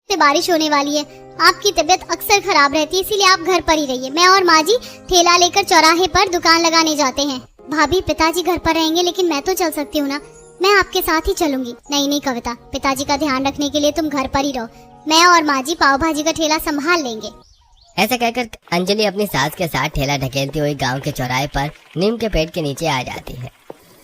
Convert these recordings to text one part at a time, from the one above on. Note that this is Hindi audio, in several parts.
से बारिश होने वाली है। आपकी तबीयत अक्सर खराब रहती है, इसीलिए आप घर पर ही रहिए। मैं और माँ जी ठेला लेकर चौराहे पर दुकान लगाने जाते हैं। भाभी, पिताजी घर पर रहेंगे, लेकिन मैं तो चल सकती हूँ ना। मैं आपके साथ ही चलूंगी। नहीं कविता, पिताजी का ध्यान रखने के लिए तुम घर पर ही रहो। मैं और माँ जी पाव भाजी का ठेला संभाल लेंगे। ऐसा कहकर अंजलि अपनी सास के साथ ठेला ढकेलती हुई गांव के चौराहे पर नीम के पेड़ के नीचे आ जाती है।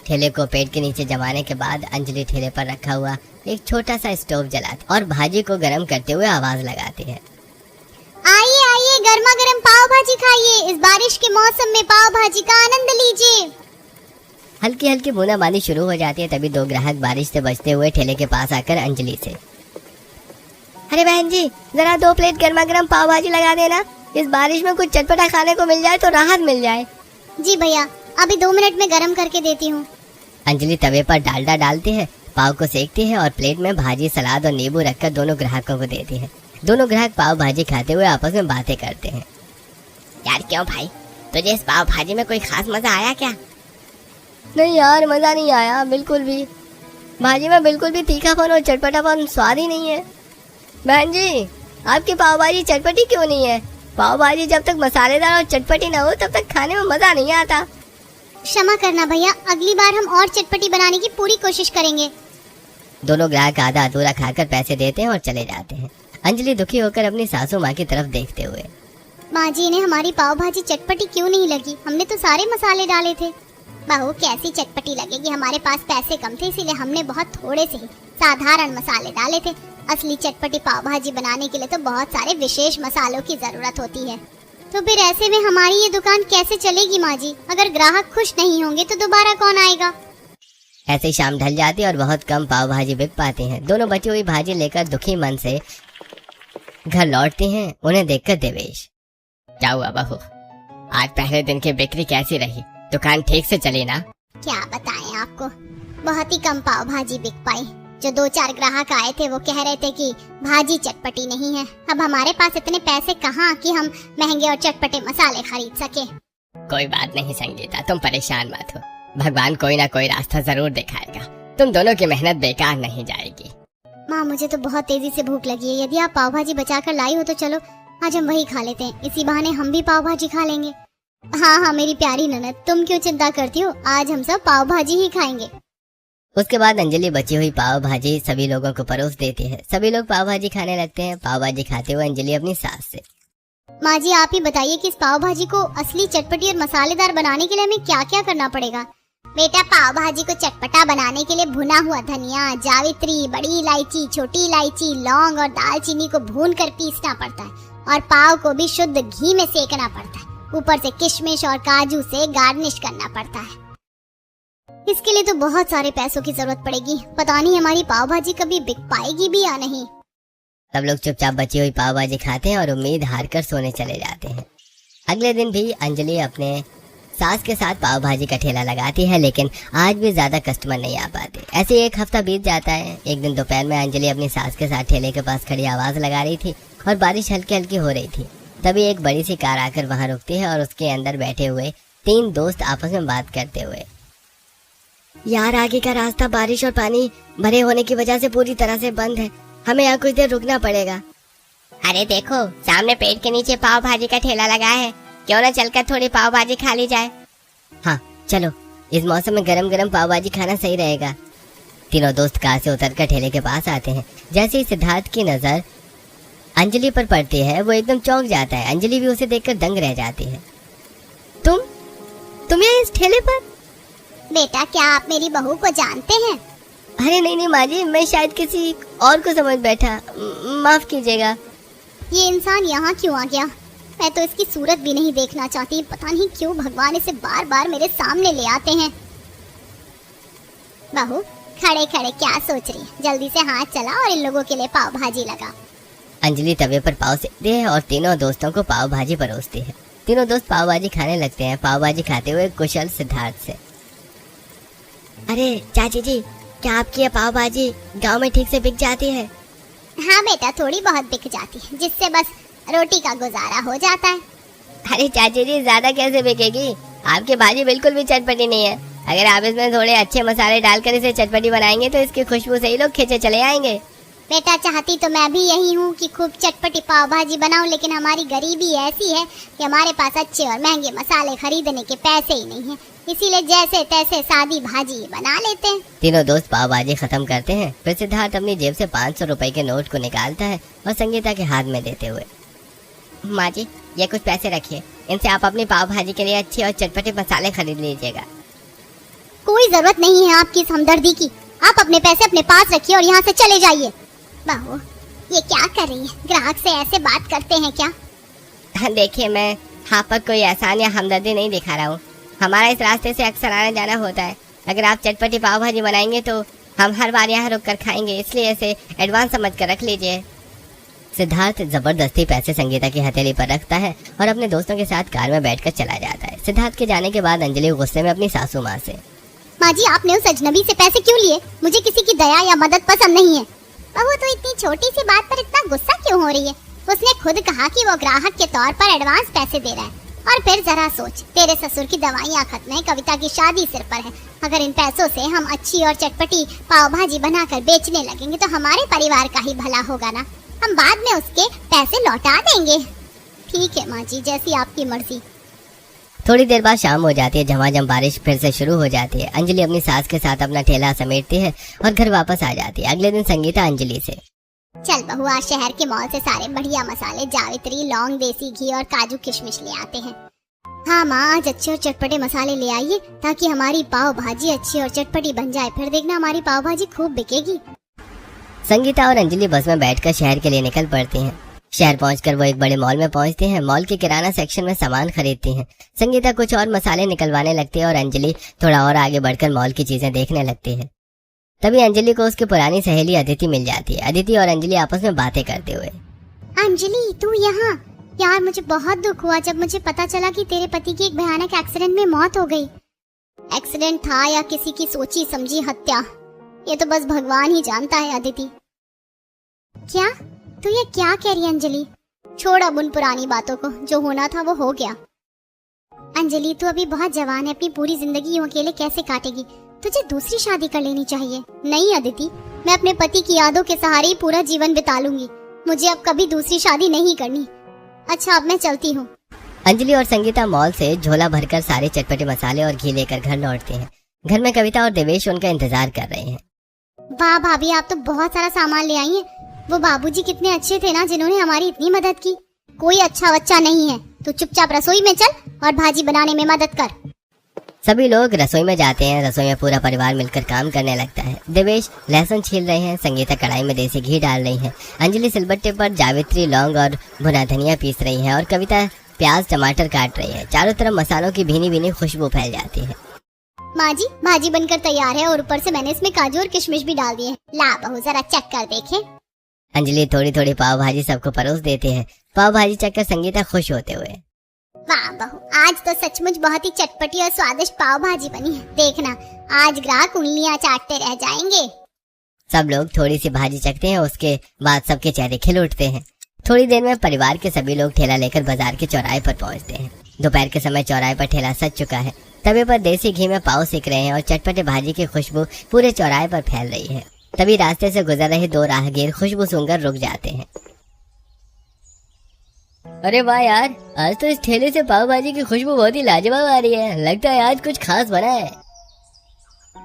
ठेले को पेड़ के नीचे जमाने के बाद अंजलि ठेले पर रखा हुआ एक छोटा सा स्टोव जलाती और भाजी को गर्म करते हुए आवाज लगाती है, आइए आइए, गर्मा गर्म पाव भाजी खाइए। इस बारिश के मौसम में पाव भाजी का आनंद लीजिए। हल्की हल्की बूंदाबांदी शुरू हो जाती है। तभी 2 ग्राहक बारिश से बचते हुए ठेले के पास आकर अंजलि से, अरे बहन जी, जरा 2 प्लेट गर्मा गर्म पाव भाजी लगा देना। इस बारिश में कुछ चटपटा खाने को मिल जाए तो राहत मिल जाए। जी भैया, अभी 2 मिनट में गर्म करके देती हूँ। अंजलि तवे पर डालडा डालती है, पाव को सेकती है और प्लेट में भाजी, सलाद और नींबू रखकर दोनों ग्राहकों को देती है। दोनों ग्राहक पाव भाजी खाते हुए आपस में बातें करते हैं। यार क्यों भाई, तुझे इस पाव भाजी में कोई खास मजा आया क्या? नहीं यार, मजा नहीं आया बिल्कुल भी। भाजी में बिल्कुल भी तीखापन और चटपटापन स्वाद ही नहीं है। बहन जी, आपकी पाव भाजी चटपटी क्यों नहीं है? पाव भाजी जब तक मसालेदार और चटपटी ना हो तब तक खाने में मजा नहीं आता। क्षमा करना भैया, अगली बार हम और चटपटी बनाने की पूरी कोशिश करेंगे। दोनों ग्राहक आधा अधूरा खाकर पैसे देते हैं और चले जाते हैं। अंजलि दुखी होकर अपनी सासू माँ की तरफ देखते हुए, माँ जी, इन्हें हमारी पाव भाजी चटपटी क्यों नहीं लगी? हमने तो सारे मसाले डाले थे। बहू, कैसी चटपटी लगेगी? हमारे पास पैसे कम थे, इसीलिए हमने बहुत थोड़े से ही साधारण मसाले डाले थे। असली चटपटी पाव भाजी बनाने के लिए तो बहुत सारे विशेष मसालों की जरूरत होती है। तो फिर ऐसे में हमारी ये दुकान कैसे चलेगी माँ जी? अगर ग्राहक खुश नहीं होंगे तो दोबारा कौन आएगा? ऐसे शाम ढल जाती है और बहुत कम पाव भाजी बिक पाती हैं। दोनों बची हुई भाजी लेकर दुखी मन से घर लौटती हैं। उन्हें देखकर देवेश, क्या हुआ बहू, आज पहले दिन की बिक्री कैसी रही? दुकान ठीक से चली ना? क्या बताएं आपको, बहुत ही कम पाव भाजी बिक पाई। जो 2-4 ग्राहक आए थे वो कह रहे थे कि भाजी चटपटी नहीं है। अब हमारे पास इतने पैसे कहाँ कि हम महंगे और चटपटे मसाले खरीद सके। कोई बात नहीं संगीता, तुम परेशान मत हो। भगवान कोई ना कोई रास्ता जरूर दिखाएगा। तुम दोनों की मेहनत बेकार नहीं जाएगी। माँ, मुझे तो बहुत तेजी से भूख लगी है। यदि आप पाव भाजी बचा कर लाई हो तो चलो आज हम वही खा लेते हैं। इसी बहाने हम भी पाव भाजी खा लेंगे। हाँ मेरी प्यारी ननद, तुम क्यों चिंता करती हो? आज हम सब पाव भाजी ही खाएंगे। उसके बाद अंजलि बची हुई पाव भाजी सभी लोगों को परोस देती है। सभी लोग पाव भाजी खाने लगते हैं। पाव भाजी खाते हुए अंजलि अपनी सास से, माँ जी, आप ही बताइए कि इस पाव भाजी को असली चटपटी और मसालेदार बनाने के लिए हमें क्या क्या करना पड़ेगा? बेटा, पाव भाजी को चटपटा बनाने के लिए भुना हुआ धनिया, जावित्री, बड़ी इलायची, छोटी इलायची, लौंग और दालचीनी को भूनकर पीसना पड़ता है और पाव को भी शुद्ध घी में सेकना पड़ता है। ऊपर से किशमिश और काजू से गार्निश करना पड़ता है। इसके लिए तो बहुत सारे पैसों की जरूरत पड़ेगी। पता नहीं हमारी पाव भाजी कभी बिक पाएगी भी या नहीं। सब लोग चुपचाप बची हुई पाव भाजी खाते हैं और उम्मीद हार कर सोने चले जाते हैं। अगले दिन भी अंजलि अपने सास के साथ पाव भाजी का ठेला लगाती है, लेकिन आज भी ज्यादा कस्टमर नहीं आ पाते। ऐसे 1 हफ्ता बीत जाता है। एक दिन दोपहर में अंजलि अपनी सास के साथ ठेले के पास खड़ी आवाज लगा रही थी और बारिश हल्की हल्की हो रही थी। तभी एक बड़ी सी कार आकर वहां रुकती है और उसके अंदर बैठे हुए 3 दोस्त आपस में बात करते हुए, यार आगे का रास्ता बारिश और पानी भरे होने की वजह से पूरी तरह से बंद है। हमें यहाँ कुछ देर रुकना पड़ेगा। अरे देखो, सामने पेड़ के नीचे पाव भाजी का ठेला लगा है। क्यों ना चलकर थोड़ी पाव भाजी खा ली जाए? हाँ चलो, इस मौसम में गरम गरम पाव भाजी खाना सही रहेगा। तीनों दोस्त कार से उतरकर ठेले के पास आते हैं। जैसे ही सिद्धार्थ की नजर अंजलि पर पड़ती है वो एकदम चौंक जाता है। अंजलि भी उसे देखकर दंग रह जाती है। तुम यहाँ इस ठेले पर? बेटा, क्या आप मेरी बहू को जानते हैं? अरे नहीं माँ जी, मैं शायद किसी और को समझ बैठा, माफ कीजिएगा। ये इंसान यहाँ क्यों आ गया? मैं तो इसकी सूरत भी नहीं देखना चाहती। पता नहीं क्यों भगवान इसे बार बार मेरे सामने ले आते हैं। बहू, खड़े खड़े क्या सोच रही है? जल्दी से हाथ चला और इन लोगों के लिए पाव भाजी लगा। अंजलि तवे पर पाव सेकती है और तीनों दोस्तों को पाव भाजी परोसती है। तीनों दोस्त पाव भाजी खाने लगते हैं। पाव भाजी खाते हुए कुशल सिद्धार्थ से, अरे चाची जी, क्या आपकी ये पाव भाजी गांव में ठीक से बिक जाती है? हाँ बेटा, थोड़ी बहुत बिक जाती है, जिससे बस रोटी का गुजारा हो जाता है। अरे चाची जी, ज्यादा कैसे बिकेगी? आपकी भाजी बिल्कुल भी चटपटी नहीं है। अगर आप इसमें थोड़े अच्छे मसाले डालकर इसे चटपटी बनाएंगे तो इसकी खुशबू से ही लोग खींचे चले आएंगे। बेटा चाहती तो मैं भी यही हूँ कि खूब चटपटी पाव भाजी बनाऊं, लेकिन हमारी गरीबी ऐसी है कि हमारे पास अच्छे और महंगे मसाले खरीदने के पैसे ही नहीं हैं, इसीलिए जैसे तैसे सादी भाजी बना लेते हैं। तीनों दोस्त पाव भाजी खत्म करते हैं। फिर सिद्धार्थ अपनी जेब से 500 रुपए के नोट को निकालता है और संगीता के हाथ में देते हुए, माँ जी ये कुछ पैसे रखिए, इनसे आप अपनी पाव भाजी के लिए अच्छे और चटपटे मसाले खरीद लीजिएगा। कोई जरूरत नहीं है आपकी इस हमदर्दी की, आप अपने पैसे अपने पास रखिए और यहाँ से चले जाइए। बहू ये क्या कर रही है, ग्राहक से ऐसे बात करते हैं क्या? देखिए मैं आप पर कोई एहसान या हमदर्दी नहीं दिखा रहा हूँ, हमारा इस रास्ते से अक्सर आना जाना होता है। अगर आप चटपटी पाव भाजी बनाएंगे तो हम हर बार यहाँ रुक कर खाएंगे, इसलिए इसे एडवांस समझ कर रख लीजिए। सिद्धार्थ जबरदस्ती पैसे संगीता की हथेली पर रखता है और अपने दोस्तों के साथ कार में बैठकर चला जाता है। सिद्धार्थ के जाने के बाद अंजलि गुस्से में अपनी सासू माँ से, माँ जी आपने उस अजनबी से पैसे क्यों लिए? मुझे किसी की दया या मदद पसंद नहीं है। बहू तो इतनी छोटी सी बात पर इतना गुस्सा क्यों हो रही है? उसने खुद कहा कि वो ग्राहक के तौर पर एडवांस पैसे दे रहा है। और फिर जरा सोच, तेरे ससुर की दवाइयाँ खत्म है, कविता की शादी सिर पर है। अगर इन पैसों से हम अच्छी और चटपटी पाव भाजी बनाकर बेचने लगेंगे तो हमारे परिवार का ही भला होगा ना, हम बाद में उसके पैसे लौटा देंगे। ठीक है माँ जी, जैसी आपकी मर्जी। थोड़ी देर बाद शाम हो जाती है। झमाझम बारिश फिर से शुरू हो जाती है। अंजलि अपनी सास के साथ अपना ठेला समेटती है और घर वापस आ जाती है। अगले दिन संगीता अंजलि से, चल बहू आज शहर के मॉल से सारे बढ़िया मसाले जावित्री, लौंग, देसी घी और काजू किशमिश ले आते हैं। हाँ माँ आज अच्छे और चटपटे मसाले ले आइए ताकि हमारी पाव भाजी अच्छी और चटपटी बन जाए, फिर देखना हमारी पाव भाजी खूब बिकेगी। संगीता और अंजलि बस में बैठकर शहर के लिए निकल पड़ती हैं। शहर पहुंचकर वो एक बड़े मॉल में पहुंचते हैं। मॉल के किराना सेक्शन में सामान खरीदती हैं। संगीता कुछ और मसाले निकलवाने लगती है और अंजलि थोड़ा और आगे बढ़कर मॉल की चीजें देखने लगती है। तभी अंजलि को उसकी पुरानी सहेली अदिति मिल जाती है। अदिति और अंजलि आपस में बातें करते हुए, अंजलि तू यहाँ? यार मुझे बहुत दुख हुआ जब मुझे पता चला कि तेरे पति की एक भयानक एक्सीडेंट में मौत हो गई। एक्सीडेंट था या किसी की सोची समझी हत्या, ये तो बस भगवान ही जानता है अदिति। क्या तू ये क्या कह रही है अंजलि? छोड़ अब उन पुरानी बातों को, जो होना था वो हो गया। अंजलि तू अभी बहुत जवान है, अपनी पूरी जिंदगी यूं अकेले कैसे काटेगी? तुझे दूसरी शादी कर लेनी चाहिए। नहीं अदिति, मैं अपने पति की यादों के सहारे ही पूरा जीवन बिता लूंगी, मुझे अब कभी दूसरी शादी नहीं करनी। अच्छा अब मैं चलती हूँ। अंजलि और संगीता मॉल से झोला भरकर सारे चटपटे मसाले और घी लेकर घर लौटते हैं। घर में कविता और देवेश उनका इंतजार कर रहे हैं। वाह भाभी आप तो बहुत सारा सामान ले आई हैं। वो बाबूजी कितने अच्छे थे ना, जिन्होंने हमारी इतनी मदद की। कोई अच्छा बच्चा नहीं है, तू चुपचाप रसोई में चल और भाजी बनाने में मदद कर। सभी लोग रसोई में जाते हैं। रसोई में पूरा परिवार मिलकर काम करने लगता है। देवेश लहसुन छील रहे हैं, संगीता कढ़ाई में देसी घी डाल रही है, अंजलि सिलबट्टे पर जावित्री, लौंग और भुना धनिया पीस रही है और कविता प्याज टमाटर काट रही है। चारों तरफ मसालों की भीनी भीनी खुशबू फैल जाती है। माँ जी भाजी बनकर तैयार है और ऊपर से मैंने इसमें काजू और किशमिश भी डाल दिए। ला बहू जरा चख कर देखें। अंजलि थोड़ी थोड़ी पाव भाजी सबको परोस देते हैं। पाव भाजी चखकर संगीता खुश होते हुए, वाह बहू आज तो सचमुच बहुत ही चटपटी और स्वादिष्ट पाव भाजी बनी है, देखना आज ग्राहक उंगलियां चाटते रह जाएंगे। सब लोग थोड़ी सी भाजी चखते हैं, उसके बाद सबके चेहरे खिल उठते हैं। थोड़ी देर में परिवार के सभी लोग ठेला लेकर बाजार के चौराहे पर पहुंचते हैं। दोपहर के समय चौराहे पर ठेला सज चुका है। तवे पर देसी घी में पाव सेक रहे हैं और चटपटे भाजी की खुशबू पूरे चौराहे पर फैल रही है। तभी रास्ते से गुजर रहे दो राहगीर खुशबू सुनकर रुक जाते हैं। अरे वाह यार, आज तो इस ठेले से पाव भाजी की खुशबू बहुत ही लाजवाब आ रही है। लगता है आज कुछ खास बना है।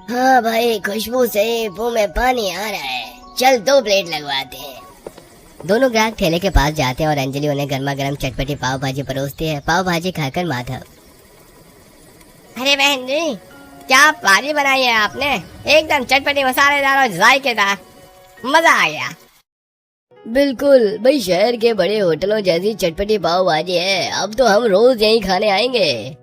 हाँ भाई, खुशबू से मुंह में पानी आ रहा है। चल 2 प्लेट लगवाते हैं। दोनों ग्राहक ठेले के पास जाते हैं और अंजलि उन्हें गर्मा गर्म चटपटी पाव भाजी परोसती है। पाव भाजी खाकर माधव, अरे बहन जी क्या भाजी बनाई है आपने, एकदम चटपटी मसालेदार और जायकेदार, मजा आ गया। बिल्कुल भाई, शहर के बड़े होटलों जैसी चटपटी पाव भाजी है। अब तो हम रोज यहीं खाने आएंगे।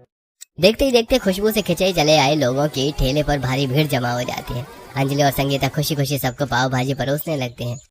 देखते ही देखते खुशबू से खिंचाई चले आए लोगों की ठेले पर भारी भीड़ जमा हो जाती है। अंजलि और संगीता खुशी खुशी सबको पाव भाजी परोसने लगते हैं।